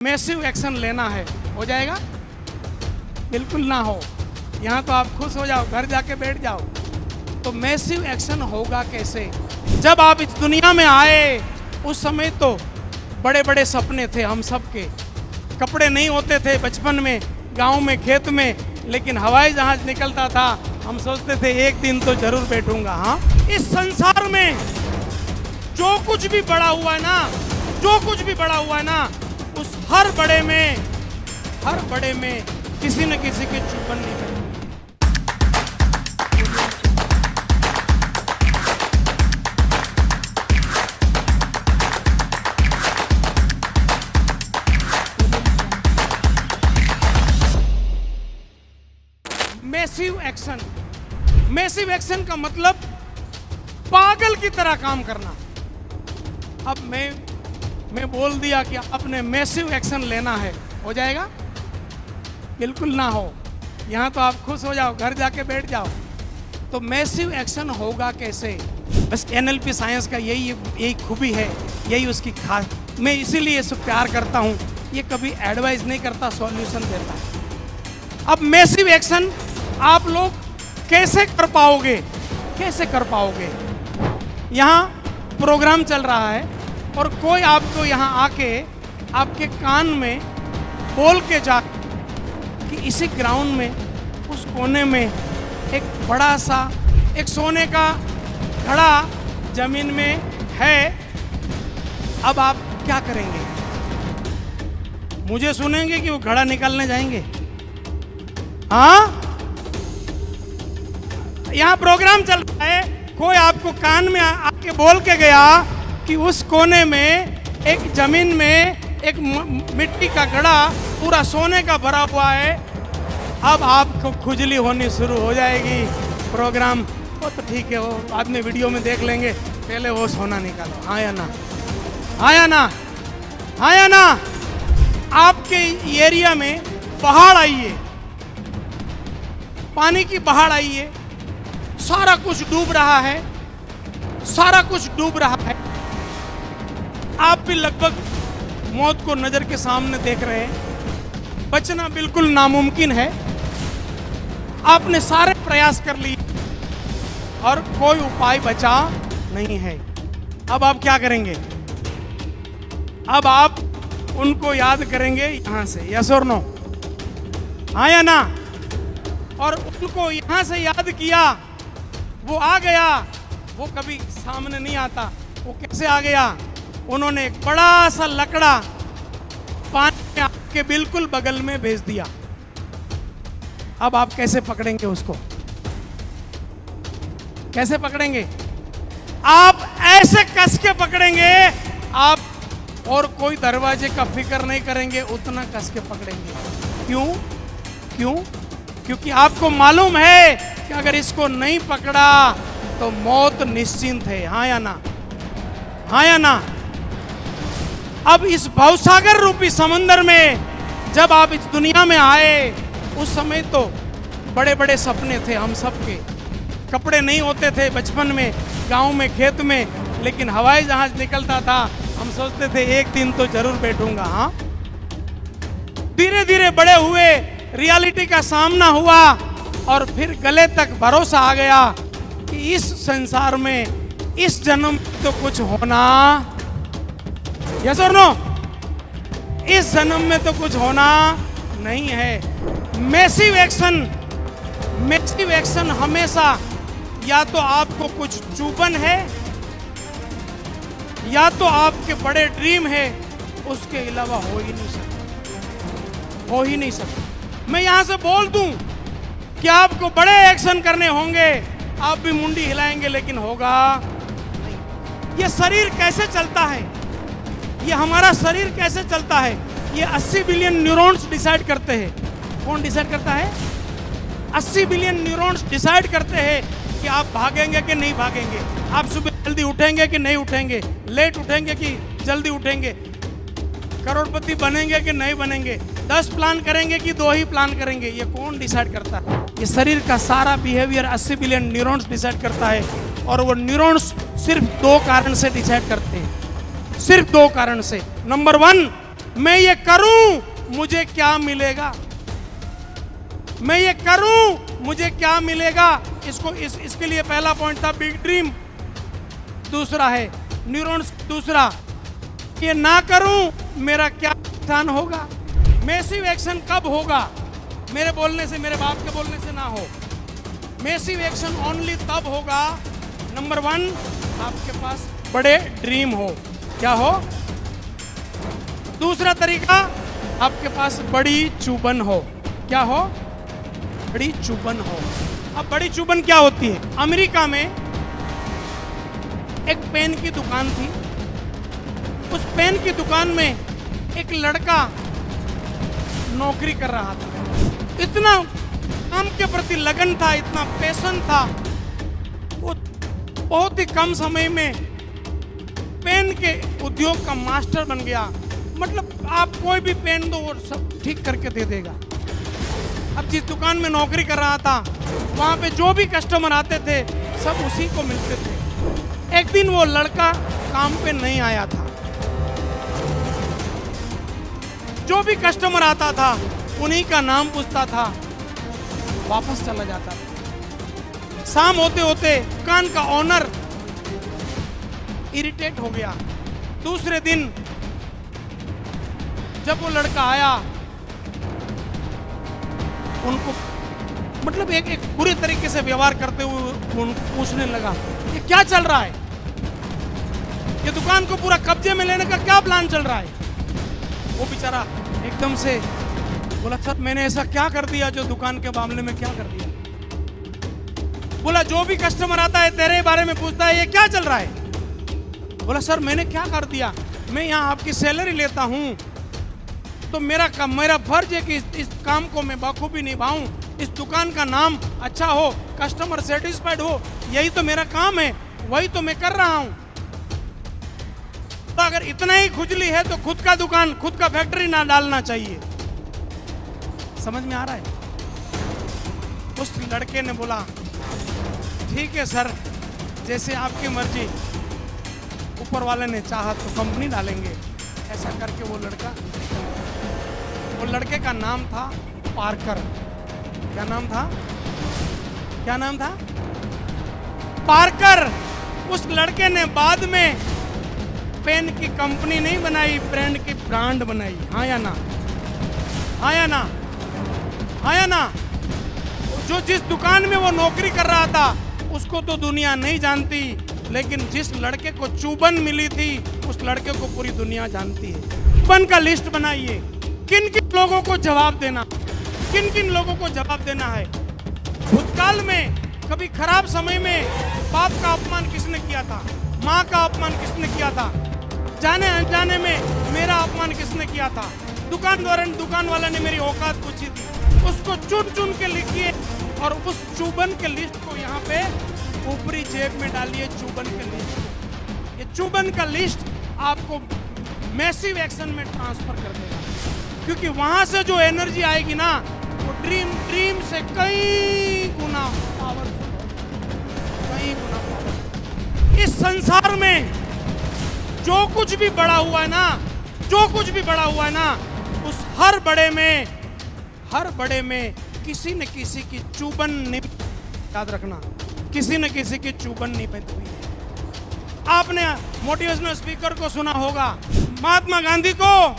Massive action लेना है, हो जाएगा? बिल्कुल ना हो। यहाँ तो आप खुश हो जाओ, घर जाके बैठ जाओ। तो मैसिव एक्शन होगा कैसे? जब आप इस दुनिया में आए उस समय तो बड़े बड़े सपने थे हम सबके। कपड़े नहीं होते थे बचपन में, गांव में, खेत में, लेकिन हवाई जहाज निकलता था। हम सोचते थे एक दिन तो जरूर बैठूंगा। हाँ, इस संसार में जो कुछ भी बड़ा हुआ है ना, जो कुछ भी बड़ा हुआ है ना, उस हर बड़े में किसी न किसी के चुपन निकलती है। मैसिव एक्शन का मतलब पागल की तरह काम करना। अब मैं बोल दिया कि आपने मैसिव एक्शन लेना है, हो जाएगा? बिल्कुल ना हो। यहाँ तो आप खुश हो जाओ, घर जाके बैठ जाओ। तो मैसिव एक्शन होगा कैसे? बस एनएलपी साइंस का यही खूबी है, यही उसकी खास। मैं इसीलिए इससे प्यार करता हूँ। ये कभी एडवाइस नहीं करता, सॉल्यूशन देता है। अब मैसिव एक्शन आप लोग कैसे कर पाओगे? यहाँ प्रोग्राम चल रहा है और कोई आपको यहाँ आके आपके कान में बोल के जा कि इसी ग्राउंड में उस कोने में एक बड़ा सा एक सोने का घड़ा जमीन में है। अब आप क्या करेंगे? मुझे सुनेंगे कि वो घड़ा निकालने जाएंगे? हाँ, यहाँ प्रोग्राम चल रहा है, कोई आपको कान में आके बोल के गया कि उस कोने में एक जमीन में एक मिट्टी का घड़ा पूरा सोने का भरा हुआ है। अब आपको खुजली होनी शुरू हो जाएगी। प्रोग्राम वो तो ठीक है, वो बाद में वीडियो में देख लेंगे, पहले वो सोना निकालो। हाँ या ना? हाँ या ना? हाँ या ना? आपके एरिया में बाढ़ आई है, पानी की बाढ़ आई है, सारा कुछ डूब रहा है, सारा कुछ डूब रहा है। आप भी लगभग मौत को नजर के सामने देख रहे हैं। बचना बिल्कुल नामुमकिन है। आपने सारे प्रयास कर लिए और कोई उपाय बचा नहीं है। अब आप क्या करेंगे? अब आप उनको याद करेंगे यहां से, यस और नो? हाँ या ना? और उनको यहां से याद किया, वो आ गया। वो कभी सामने नहीं आता। वो कैसे आ गया? उन्होंने एक बड़ा सा लकड़ा पानी में आपके बिल्कुल बगल में भेज दिया। अब आप कैसे पकड़ेंगे उसको? कैसे पकड़ेंगे? आप ऐसे कस के पकड़ेंगे। आप और कोई दरवाजे का फिक्र नहीं करेंगे, उतना कस के पकड़ेंगे। क्यों? क्योंकि आपको मालूम है कि अगर इसको नहीं पकड़ा तो मौत निश्चिंत है। हाँ या ना? हाँ या ना? अब इस भवसागर रूपी समंदर में जब आप इस दुनिया में आए उस समय तो बड़े बड़े सपने थे हम सबके। कपड़े नहीं होते थे बचपन में, गांव में, खेत में, लेकिन हवाई जहाज निकलता था। हम सोचते थे एक दिन तो जरूर बैठूंगा। हाँ, धीरे धीरे बड़े हुए, रियलिटी का सामना हुआ और फिर गले तक भरोसा आ गया कि इस संसार में इस जन्म तो कुछ होना, यस और नो? इस जन्म में तो कुछ होना नहीं है। मैसिव एक्शन हमेशा या तो आपको कुछ चुभन है या तो आपके बड़े ड्रीम है, उसके अलावा हो ही नहीं सकता। मैं यहां से बोल दूं कि आपको बड़े एक्शन करने होंगे, आप भी मुंडी हिलाएंगे, लेकिन होगा नहीं। ये शरीर कैसे चलता है? ये हमारा शरीर कैसे चलता है? ये 80 बिलियन न्यूरॉन्स डिसाइड करते हैं। कौन डिसाइड करता है? 80 बिलियन न्यूरॉन्स डिसाइड करते हैं कि आप भागेंगे कि नहीं भागेंगे, आप सुबह जल्दी उठेंगे कि नहीं उठेंगे, लेट उठेंगे कि जल्दी उठेंगे, करोड़पति बनेंगे कि नहीं बनेंगे, 10 प्लान करेंगे कि 2 ही प्लान करेंगे। ये कौन डिसाइड करता है? ये शरीर का सारा बिहेवियर 80 बिलियन न्यूरॉन्स डिसाइड करता है। और वो न्यूरॉन्स सिर्फ 2 कारण से डिसाइड करते हैं, सिर्फ 2 कारण से। नंबर 1, मैं ये करूं मुझे क्या मिलेगा, मैं ये करूं मुझे क्या मिलेगा। इसके लिए पहला पॉइंट था बिग ड्रीम, दूसरा है न्यूरॉन्स, दूसरा ये ना करूं मेरा क्या नुकसान होगा। मैसिव एक्शन कब होगा, मेरे बोलने से, मेरे बाप के बोलने से ना हो। मैसिव एक्शन ओनली तब होगा, नंबर 1 आपके पास बड़े ड्रीम हो। क्या हो? दूसरा तरीका, आपके पास बड़ी चुभन हो। क्या हो? बड़ी चुभन हो। अब बड़ी चुभन क्या होती है? अमेरिका में एक पेन की दुकान थी। उस पेन की दुकान में एक लड़का नौकरी कर रहा था। इतना काम के प्रति लगन था, इतना पैशन था, वो बहुत ही कम समय में पेन के उद्योग का मास्टर बन गया। मतलब आप कोई भी पेन दो वो सब ठीक करके दे देगा। अब जिस दुकान में नौकरी कर रहा था वहां पे जो भी कस्टमर आते थे सब उसी को मिलते थे। एक दिन वो लड़का काम पे नहीं आया था। जो भी कस्टमर आता था उन्हीं का नाम पूछता था, वापस चला जाता था। शाम होते होते दुकान का ओनर इरिटेट हो गया। दूसरे दिन जब वो लड़का आया, उनको मतलब एक बुरे तरीके से व्यवहार करते हुए उनको पूछने लगा, ये क्या चल रहा है, ये दुकान को पूरा कब्जे में लेने का क्या प्लान चल रहा है। वो बेचारा एकदम से बोला, सर मैंने ऐसा क्या कर दिया जो दुकान के मामले में क्या कर दिया। बोला, जो भी कस्टमर आता है तेरे बारे में पूछता है, ये क्या चल रहा है। बोला, सर मैंने क्या कर दिया, मैं यहाँ आपकी सैलरी लेता हूँ तो मेरा फर्ज है कि इस काम को मैं बखूबी निभाऊं, इस दुकान का नाम अच्छा हो, कस्टमर सेटिस्फाइड हो, यही तो मेरा काम है, वही तो मैं कर रहा हूं। तो अगर इतना ही खुजली है तो खुद का दुकान, खुद का फैक्ट्री ना डालना चाहिए। समझ में आ रहा है? उस लड़के ने बोला, ठीक है सर, जैसे आपकी मर्जी, ऊपर वाले ने चाहा तो कंपनी डालेंगे। ऐसा करके वो लड़के का नाम था पार्कर। क्या नाम था? क्या नाम था? पार्कर। उस लड़के ने बाद में पेन की कंपनी नहीं बनाई, पेन की ब्रांड बनाई। हाँ या ना? हाँ या ना? हाँ या ना? जो जिस दुकान में वो नौकरी कर रहा था उसको तो दुनिया नहीं जानती, लेकिन जिस लड़के को चुभन मिली थी उस लड़के को पूरी दुनिया जानती है। चुभन का लिस्ट बनाइए, किन किन लोगों को जवाब देना, किन किन लोगों को जवाब देना है। भूतकाल में कभी खराब समय में बाप का अपमान किसने किया था, माँ का अपमान किसने किया था, जाने अनजाने में मेरा अपमान किसने किया था, दुकान वाला ने मेरी औकात पूछी थी, उसको चुन चुन के लिखिए और उस चुभन के लिस्ट को यहाँ पे ऊपरी जेब में डालिए। चुभन के लिस्ट, ये चुभन का लिस्ट आपको मैसिव एक्शन में ट्रांसफर कर देगा, क्योंकि वहां से जो एनर्जी आएगी ना वो ड्रीम से कई गुना पावरफुल, कई गुना पावरफुल। इस संसार में जो कुछ भी बड़ा हुआ है ना, जो कुछ भी बड़ा हुआ है ना, उस हर बड़े में किसी न किसी की चुभन नहीं, याद रखना, किसी न किसी की चुभन नहीं बनी हुई है। आपने मोटिवेशनल स्पीकर को सुना होगा, महात्मा गांधी को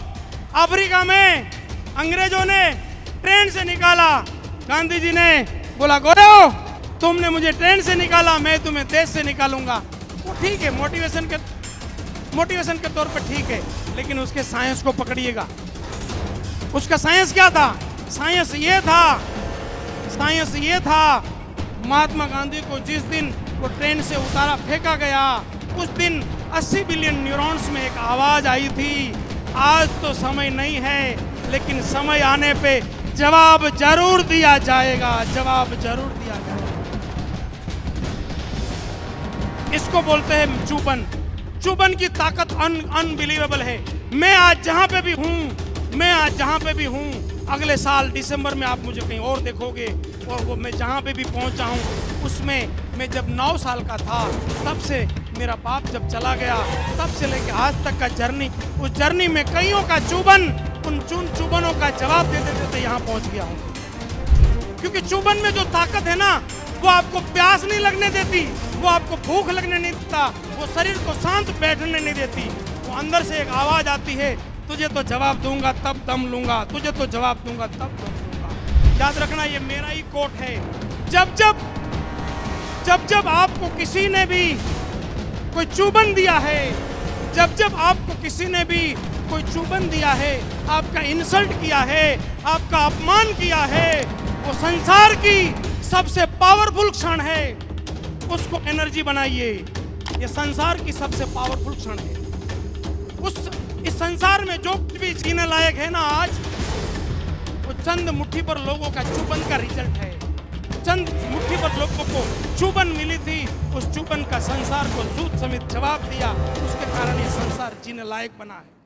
अफ्रीका में अंग्रेजों ने ट्रेन से निकाला। गांधी जी ने बोला, गोरो तुमने मुझे ट्रेन से निकाला, मैं तुम्हें देश से निकालूंगा। वो ठीक है, मोटिवेशन के तौर पर ठीक है, लेकिन उसके साइंस को पकड़िएगा। उसका साइंस क्या था? साइंस ये था महात्मा गांधी को जिस दिन वो ट्रेन से उतारा, फेंका गया, उस दिन 80 बिलियन न्यूरॉन्स में एक आवाज आई थी, आज तो समय नहीं है, लेकिन समय आने पे जवाब जरूर दिया जाएगा, जवाब जरूर दिया जाएगा। इसको बोलते हैं चुभन। चुभन की ताकत अनबिलीवेबल है। मैं आज जहां पे भी हूं, अगले साल दिसंबर में आप मुझे कहीं और देखोगे, और वो मैं जहां पे भी पहुंचा हूं उसमें मैं जब 9 साल का था तब से मेरा बाप जब चला गया तब से लेके आज तक का जर्नी, उस जर्नी में कईयों का चुभन, उन चुभनों का जवाब देते देते यहाँ पहुंच गया हूँ। क्योंकि चुभन में जो ताकत है ना, वो आपको प्यास नहीं लगने देती, वो आपको भूख लगने नहीं देता, वो शरीर को शांत बैठने नहीं देती। वो अंदर से एक आवाज आती है, तुझे तो जवाब दूंगा तब दम लूंगा, तुझे तो जवाब दूंगा तब दम लूंगा। याद रखना, ये मेरा ही कोट है। जब जब आपको किसी ने भी कोई चुभन दिया है, जब आपको किसी ने भी कोई चुभन दिया है, आपका इंसल्ट किया है, आपका अपमान किया है, वो संसार की सबसे पावरफुल क्षण है। उसको एनर्जी बनाइए। ये संसार की सबसे पावरफुल क्षण है। इस संसार में जो कुछ भी जीने लायक है ना आज, वो चंद मुट्ठी पर लोगों का चुभन का रिजल्ट है। चंद मुट्ठी पर लोगों को चुभन मिली थी, उस चुभन का संसार को सूद समेत जवाब दिया, उसके कारण ये संसार जीने लायक बना है।